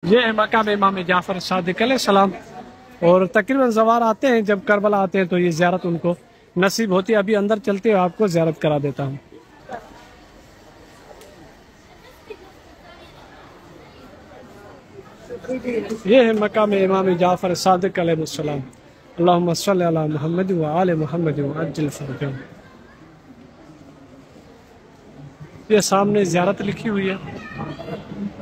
یہ ہے مقام امام جعفر صادق علیہ السلام، اور تقریباً زوار آتے ہیں جب کربلا آتے ہیں تو یہ زیارت ان کو نصیب ہوتی ہے۔ ابھی اندر چلتے ہوئے آپ کو زیارت کرا دیتا ہوں۔ یہ ہے مقام امام جعفر صادق علیہ السلام۔ اللہم صلی علی محمد وآل محمد وعجل فرجہم۔ یہ سامنے زیارت لکھی ہوئی ہے،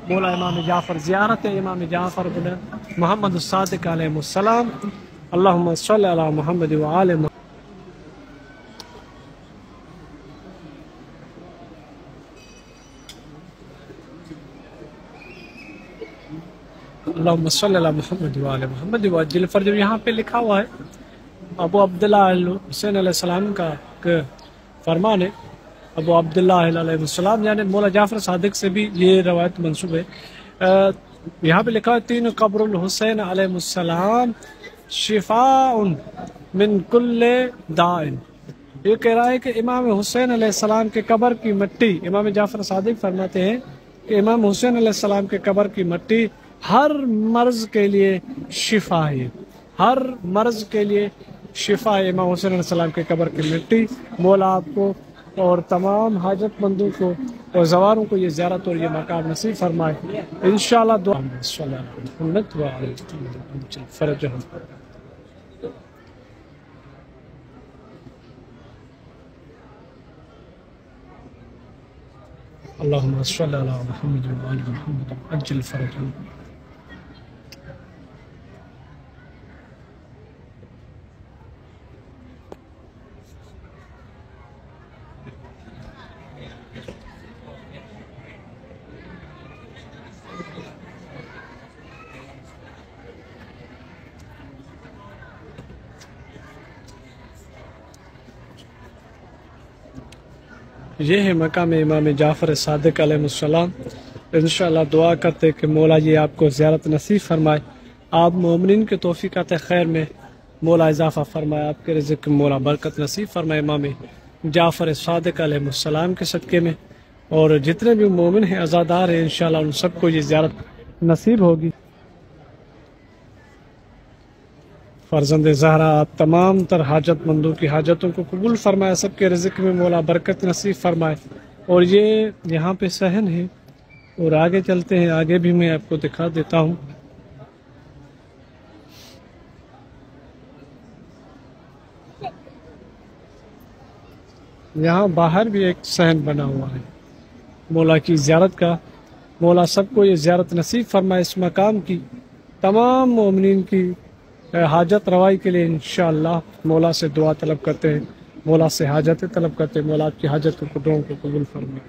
مولا امام جعفر، زیارت امام جعفر بن محمد الصادق علیہ السلام۔ اللہم صلی علی محمد وآل محمد۔ اللہم صلی علی محمد وآل محمد وعجل فرجہم۔ یہاں پہ لکھا ہوا ہے، ابو عبداللہ حسین علیہ السلام کا فرمان ہے، ابو عبداللہ علیہ السلام یعنی مولا جعفر صادق سے بھی یہ روایت منسوب ہے۔ یہاں پہ لکھا ہے تین قبر الحسین علیہ السلام شفاء من کل داء۔ یہ کہہ رہا ہے کہ امام حسین علیہ السلام کے قبر کی مٹی، امام جعفر صادق فرماتے ہیں کہ امام حسین علیہ السلام کے قبر کی مٹی ہر مرض کے لیے شفا ہے، ہر مرض کے لیے شفا ہے۔ امام حسین علیہ السلام کے قبر کی مٹی مولا آپ کو اور تمام حاجت مندوں کو اور زواروں کو یہ زیارت اور یہ مقام نصیب فرمائے انشاءاللہ۔ دعا صلی اللہ علیہ محمد وعلی محمد فرجہم۔ اللہم صلی علی محمد وعلی محمد وعجل فرجہم۔ یہ ہے مقام امام جعفر صادق علیہ السلام۔ انشاءاللہ دعا کرتے کہ مولا یہ آپ کو زیارت نصیب فرمائے، آپ مومنین کے توفیقات خیر میں مولا اضافہ فرمائے، آپ کے رزق میں مولا برکت نصیب فرمائے امام جعفر صادق علیہ السلام کے صدقے میں، اور جتنے بھی مومن ہیں عزادار ہیں انشاءاللہ ان سب کو یہ زیارت نصیب ہوگی۔ فرزند زہرا آپ تمام تر حاجت مندوں کی حاجتوں کو قبول فرمائے، سب کے رزق میں مولا برکت نصیب فرمائے۔ اور یہ یہاں پہ صحن ہے، اور آگے چلتے ہیں، آگے بھی میں آپ کو دکھا دیتا ہوں۔ یہاں باہر بھی ایک صحن بنا ہوا ہے مولا کی زیارت کا۔ مولا سب کو یہ زیارت نصیب فرمائے، اس مقام کی تمام مومنین کی حاجت روائی کے لیے انشاءاللہ مولا سے دعا طلب کرتے ہیں، مولا سے حاجت طلب کرتے ہیں، مولا آپ کی حاجتوں کو دعاؤں کو قبول فرمائے۔